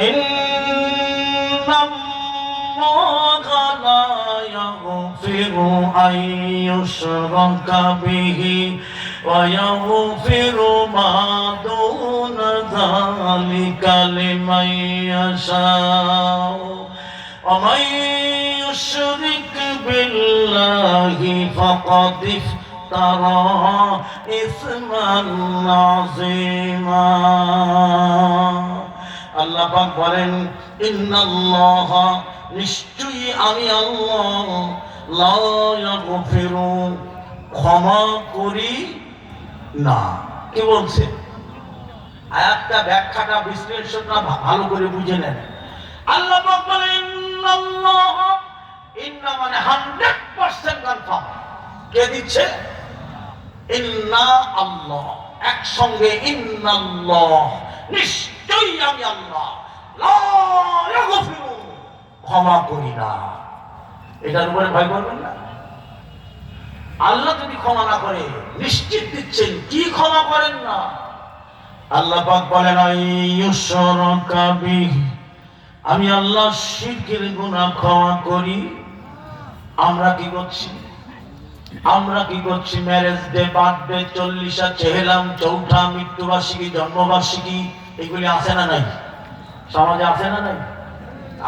إن الله لا يغفر أن يشرك به ويغفر ما دون ذلك لمن يشاء ومن يشرك بالله فقد افترى إثما عظيما আল্লাহ পাক বলেন ইন্নাল্লাহ নিশ্চয়ই আমি আল্লাহ লা ইয়াগফিরু ক্ষমা করি না। কি বলছে? আয়াতটা ব্যাখ্যাটা বিশ্লেষণটা ভালো করে বুঝে নেন। আল্লাহ পাক বলেন ইন্নাল্লাহ, ইন্না মানে 100% কনফার্ম। কে দিচ্ছে? ইন্না আল্লাহ, একসঙ্গে ইন্নাল্লাহ নিশ্চয়ই আমি আল্লাহ লা ইয়াগফিরু ক্ষমা করি না। এটার উপরে ভয় করবেন না। আল্লাহ যদি ক্ষমা না করে নিশ্চিত দিচ্ছেন কি ক্ষমা করেন না। আল্লাহ পাক বলেন আইয়ুশরাকা বিহি, আমি আল্লাহ শিরকের গুনাহ ক্ষমা করি। আমরা কি করছি? ম্যারেজ ডে, বার্থডে, 40 চেহেলাম, চৌঠা, মৃত্যুবার্ষিকী, জন্মবার্ষিকী, এগুলি আছে না নাই? সমাজে আছে না নাই?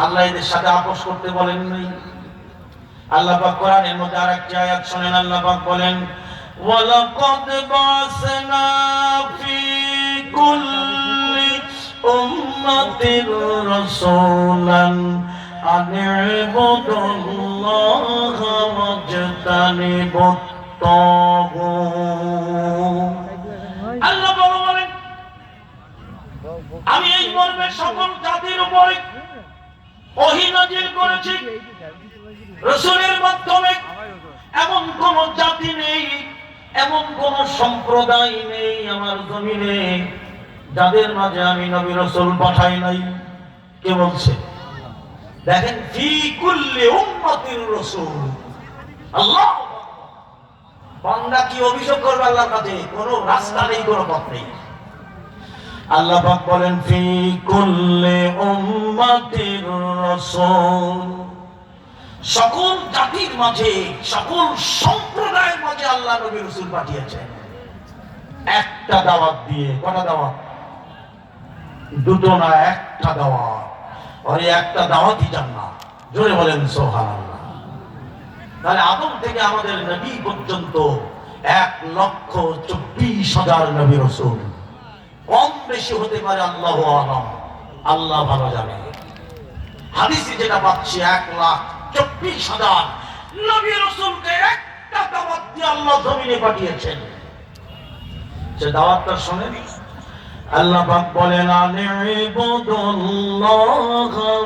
আল্লাহ এদের সাথে আপোষ করতে বলেন নাই। আল্লাহ পাক কোরআনের মধ্যে আরেকটি আয়াত শুনেন। আল্লাহ পাক বলেন ওয়ালাকাদ বাসনা ফি কুল্লি উম্মাতির রাসূলান আন ইবুদুল্লাহা ওয়াজতানিবুত তাগুত। আল্লাহ বলেন আমি এই মর্মে সকল জাতির উপরে ওহী নাযিল করেছি। রাসূলের মাধ্যমে এমন কোন জাতি নেই, এমন কোন সম্প্রদায় নেই আমার জমিনে যাদের মাঝে আমি নবী রাসূল পাঠাই নাই। কে বলছে? দেখেন ফি কুল্লি উম্মাতির রাসূল। আল্লাহ বান্দা কি অভিযোগ করবে আল্লাহর কাছে? কোনো রাস্তা নেই, কোনো পথ নেই। আল্লাহ পাক বলেন ফি কুল্লি উম্মাতির রাসূল, সকল জাতির মাঝে, সকল সম্প্রদায়ের মাঝে আল্লাহ নবী রাসূল পাঠিয়েছেন একটা দাওয়াত দিয়ে। কটা দাওয়াত? দুটো না, একটা দাওয়াত। আর এই একটা দাওয়াতই জান্নাত। জোরে বলেন সুবহানাল্লাহ। তাহলে আদম থেকে আমাদের নবী পর্যন্ত 1,24,000 নবী রাসূল। কম বেশি হতে পারে আল্লাহু আ'লাম, আল্লাহ ভালো জানে। হাদিসে যেটা পাচ্ছি 1,24,000 নবী রাসূলকে একটা দাওয়াত দিয়ে আল্লাহ জমিনে পাঠিয়েছেন। সে দাওয়াতটা শুনেন। আল্লাহ পাক বলেন আনিবুদুল্লাহা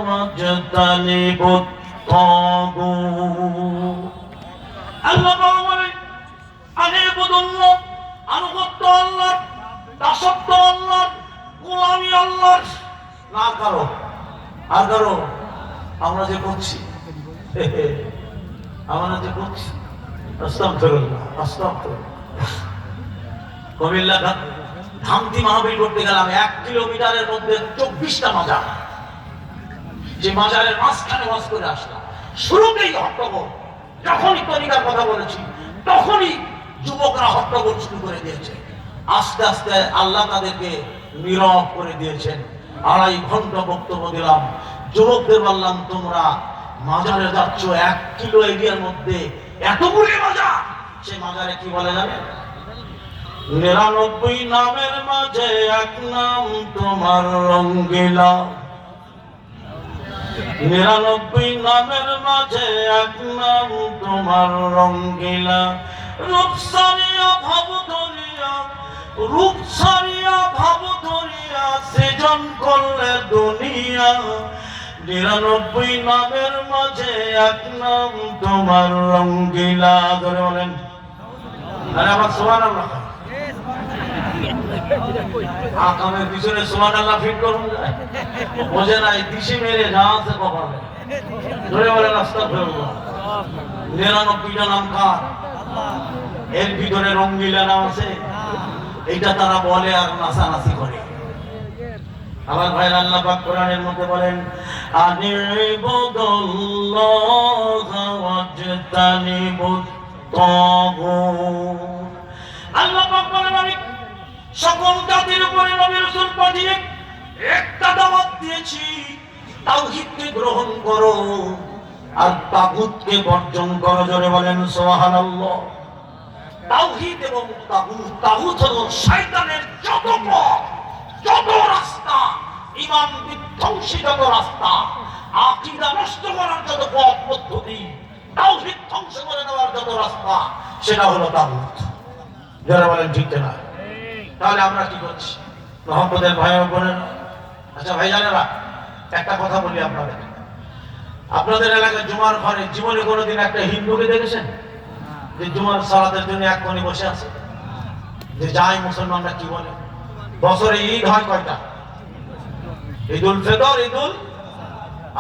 ওয়াজতানিবুত তাগুত। আল্লাহ বলেন আনিবুদুল্লাহ, আনুগত্য আল্লাহর, দাসত্ব আল্লাহর, গোলামি আল্লাহর, না কারো। আর কারো আমরা যে করছি, আস্তাগফিরুল্লাহ, আস্তাগফিরুল্লাহ। কুমিল্লা ধামতি মাহফিল করতে গেলাম, 1 কিলোমিটারের মধ্যে 24টা মাজার। যে মাজারের মাঝখানে ওয়াজ করে আসলাম। শুরুতেই হট্টগোল, যখনই তরিকার কথা বলেছি তখনই যুবকরা হট্টগোল শুরু করে দিয়েছে। আস্তে আস্তে আল্লাহ তাদেরকে নীরব করে দিয়েছেন। 2.5 ঘন্টা বক্তব্য দিলাম। যুবকদের বললাম তোমরা মাজারে যাচ্ছ, 1 কিলো এরিয়ার মধ্যে এতগুলি মাজার। সে মাজারে কি বলে জানেন? 99 নামের মাঝে এক নাম তোমার রঙ্গিলা। 99 নামের মাঝে এক নাম তোমার রঙ্গিলা। রূপসারিয়া ভাব ধরিয়া সৃজন করলে দুনিয়া। 99 নামের মাঝে এক নাম তোমার রঙ্গিলা। ধরে বলেন আরে আমার সুবহানাল্লাহ। আকামের পিছনে সুবহানাল্লাহ ফিট করুন যায়, বোঝে নাই দিশে মেরে যা আছে কপালে। ধরে বলেন আস্তাগফিরুল্লাহ। 99টা নাম কার? এর ভিতরে রঙ্গিলা নাম আছে। এটা তারা বলে আর নাচানাচি করে। আমার ভাইরা, আল্লাহ পাক কোরআনের মধ্যে বলেন আনিবুদুল্লাহা ওয়াজতানিবুত তাগুত। আল্লাহ পাক বলেন আমি সকল জাতির উপরে নবী রাসূল পাঠিয়ে একটা দাওয়াত দিয়েছি, তাওহীদকে গ্রহণ করো আর তাগুতকে বর্জন করো। জোরে বলেন সুবহানাল্লাহ। তাওহীদ এবং তাগুত, তাগুত হলো শয়তানের যত পথ, যত রাস্তা, ঈমান বিধ্বংসী যত রাস্তা, আকীদা নষ্ট করার যত পথ পদ্ধতি, তাওহীদ ধ্বংস করে দেওয়ার যত রাস্তা, সেটা হলো তাগুত। যারা বলেন ঠিক না? তাহলে আমরা কি করছি মোহাম্মদের ভাই ও বোনেরা? আচ্ছা ভাই জানেরা, একটা কথা বলি আপনাদের, আপনাদের এলাকায় জুমার ঘরে জীবনে কোনোদিন একটা হিন্দুকে দেখেছেন যে জুমার সালাতের জন্য এক কোণে বসে আছে? যে যাই মুসলমানরা কি বলে, বছরে ঈদ হয় কয়টা? ঈদুল ফিতর, ঈদুল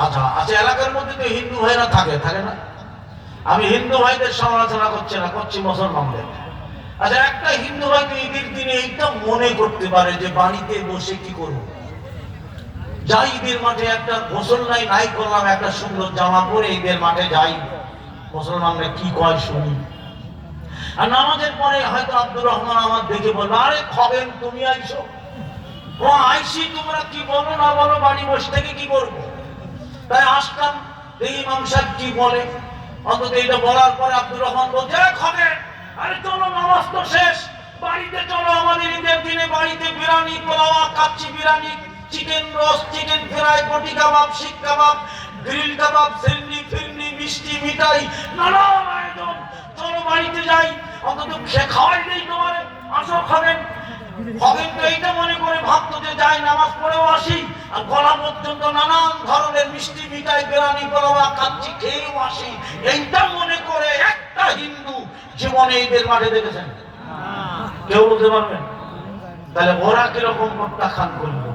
আজহা। আচ্ছা, এলাকার মধ্যে তো হিন্দু ভাইরা থাকে, থাকে না? আমি হিন্দু ভাইদের সমালোচনা করছি না, করছি মুসলমানদের। আচ্ছা, একটা হিন্দু ভাই তো ঈদের দিনে এইটা মনে করতে পারে যে বাড়িতে বসে কি করব, যাই ঈদের মাঠে একটা গোসল নাই করলাম, একটা সুন্দর জামা পরে ঈদের মাঠে যাই, মুসলমানরা কি কয় শুনি। আর নামাজের পরে হয়তো আব্দুর রহমান আমার দেখে বললো, আরে খবেন তুমি আইসো। ও আইসি, তোমরা কি বলো না বলো, বাড়ি বসে থেকে কি করবো? তাই আসলাম, এই ইমাম সাহেব কি বলে। অন্তত এটা বলার পরে আব্দুর রহমান বলছে, খবেন আরে চলো, নামাজ তো শেষ, বাড়িতে চলো, আমাদের ঈদের দিনে বাড়িতে biryani, pulao, kacchi biryani, chicken roast, chicken fry, বটি কাবাব, শিক কাবাব, গ্রিল কাবাব, সেন্ডি ফিরনি, মিষ্টি মিঠাই, নানান আয়োজন, চলো বাড়িতে যাই, অন্তত সে খাওয়াই দেই তোমার, আসো খাবেন। খবেন তো এইটা মনে করে ভাবতো যে যাই নামাজ পড়েও আসি, আর গলা পর্যন্ত নানান ধরনের মিষ্টি মিঠাই, বিরিয়ানি, পোলাও, কাচ্চি খেয়েও আসি, এইটা মনে করে একটা হিন্দু জীবনে ঈদের মাঠে দেখেছেন? কেউ বলতে পারবেন? তাহলে ওরা কিরকম প্রত্যাখ্যান করলো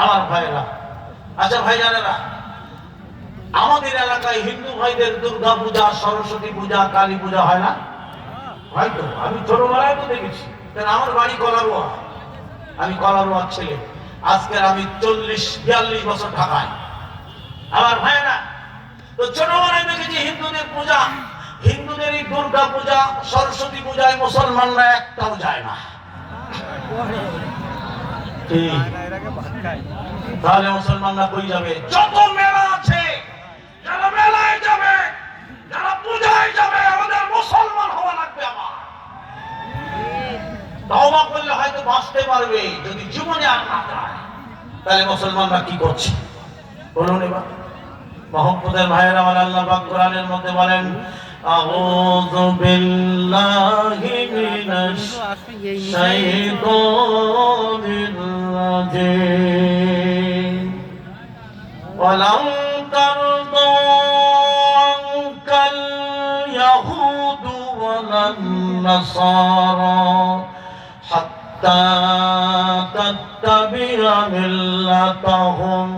আমার ভাইরা? আচ্ছা ভাই জানেরা, আমাদের এলাকায় হিন্দু ভাইদের দুর্গা পূজা, সরস্বতী পূজা, কালী পূজা হয় না? হয়তো আমি ছোটবেলায় তো দেখেছি, কারণ আমার বাড়ি কলারোয়া, আমি কলারোয়ার ছেলে। আজকের আমি 40-42 বছর ঢাকায়। আমার ভাইরা, তো ছোটবেলায় দেখেছি হিন্দুদের পূজা, হিন্দুদের এই দুর্গা পূজা, সরস্বতী পূজায় মুসলমানরা একটাও যায় না। তাহলে মুসলমানরা কই যাবে? যত মেলা আছে, যারা মেলায় যাবে, যারা পূজায় যাবে, আমাদের মুসলমান হওয়া লাগবে। আমার তওবা করলে হয়তো বাঁচতে পারবে, যদি জীবনে আর না যায়। তাহলে মুসলমানরা কি করছে বলুন এবার? মুহাম্মদের ভাইয়েরা আমার, আল্লাহ পাক কোরআনের মধ্যে বলেন আউযু বিল্লাহি মিনাশ শাইতানির রাজিম ওয়ালাউ তারদু আনকাল ইয়াহুদু ওয়ালান নাসারা হাত্তা তাত্তাবি'a মিল্লাতাহুম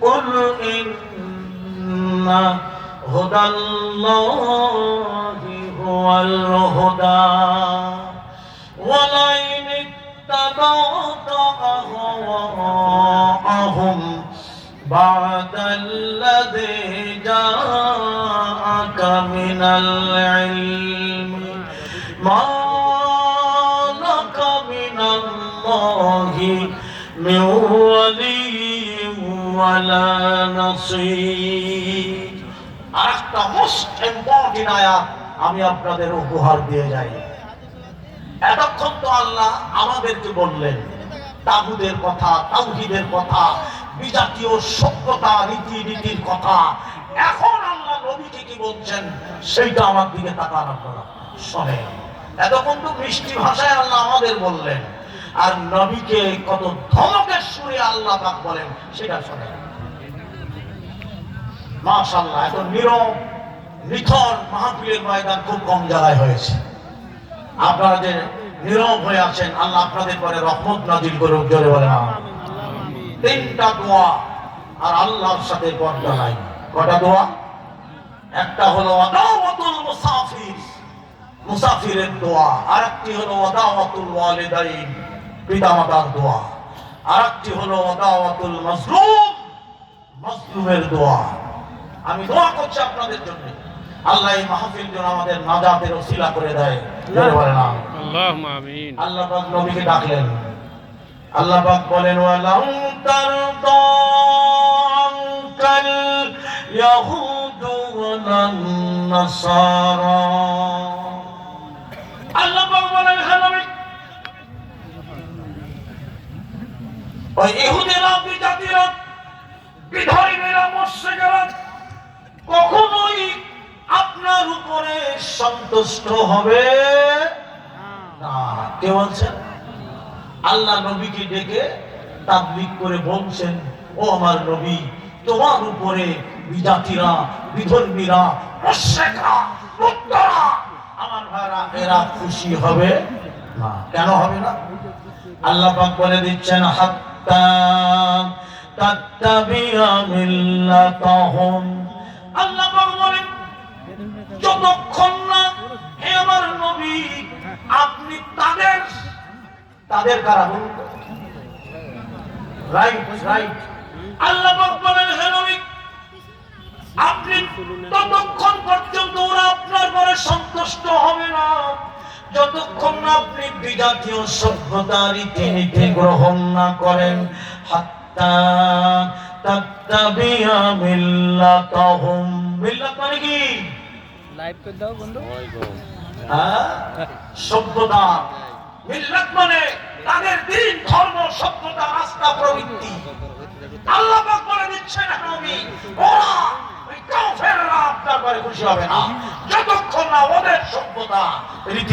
কুল ইন্না হুদাল্লাহি হুয়াল হুদা ওয়ালাইন ইত্তাবা'তা আহওয়া'আহুম বা'দাল্লাযী জাআকা মিনাল ইলমি মা লাকা মিনাল্লাহি মিন ওয়ালিয়্যিন ওয়ালা নাসীর। আরেকটা মোস্ট ইম্পর্টেন্ট আয়াত আমি আপনাদের উপহার দিয়ে যাই। এতক্ষণ তো আল্লাহ আমাদেরকে বললেন তাগুতের কথা, তাওহীদের কথা, বিজাতীয় সভ্যতা, রীতিনীতির কথা। এখন আল্লাহ নবীকে কি বলছেন সেইটা আমার দিকে তাকান, আপনারা শোনেন। এতক্ষণ তো মিষ্টি ভাষায় আল্লাহ আমাদের বললেন, আর নবীকে কত ধমকের সুরে আল্লাহ পাক বলেন সেটা শোনেন। মাশাআল্লাহ, এত নীরব নিথর মাহফিলের ময়দান খুব কম জায়গায় হয়েছে। আপনারা যে নীরব হয়ে আছেন, আল্লাহ আপনাদের পরে রহমত নাজিল করুক। জোরে বলেন আমিন। তিনটা দোয়া আর আল্লাহর সাথে পর্দা নাই। কটা দোয়া? একটা হলো ওয়াদাওয়াতুল মুসাফির, মুসাফিরের দোয়া, আর একটি হলো ওয়াদাওয়াতুল ওয়ালিদাইন, পিতামাতার দোয়া। আরেকটি হলো দাওয়াতুল মাজলুম, মাজলুমের দোয়া। আমি দোয়া করছি আপনাদের জন্য, আল্লাহ এই মাহফিল যেন আমাদের নাজাতের ওসিলা করে দেয়। বলে না আল্লাহুম্মা আমিন। আল্লাহ পাক নবীকে ডাকলেন, আল্লাহ পাক বলেন ওয়ালাউ তারদা আনকাল ইয়াহুদু ওয়ালান নাসারা। আল্লাহ পাক বলেন হে নবী, ওই ইহুদিরা, বিজাতিরা, বিধর্মীরা, মুশরিকরা কখনোই আপনার উপরে সন্তুষ্ট হবে না। কে বলছেন? আল্লাহ নবীকে ডেকে তাবলীগ করে বলছেন, ও আমার নবী, তোমার উপরে বিজাতিরা, বিধর্মীরা, মুশরিকরা, মুক্তরা, আমার ভাইরা, এরা খুশি হবে না। কেন হবে না? আল্লাহ পাক বলে দিচ্ছেন, হাত্তা তাত্তাবিয়া মিল্লাতাহুম। আল্লাহ পাক বলেন, যতক্ষণ না হে আমার নবী আপনি তাদের কারা বলুন, রাইট রাইট। আল্লাহ পাক বলেন, হে নবী আপনি ততক্ষণ পর্যন্ত ওরা আপনার পরে সন্তুষ্ট হবে না যতক্ষণ না আপনি বিজাতীয় সভ্যতা রীতিনীতি গ্রহণ না করেন। হাত্তা তাত্তাবিয়া মিল্লাতাহুম। মিল্লাত মানে কি? লাইভ করে দাও বন্ধু। সভ্যতা। মিল্লাত মানে তাদের দিন, ধর্ম, সভ্যতা, আস্থা, প্রবৃত্তি। আল্লাহ পাক বলে দিচ্ছেন, নবী ওরা ওই কাফেররা আপনার পরে খুশি হবে না যতক্ষণ না ওদের সভ্যতা রীতি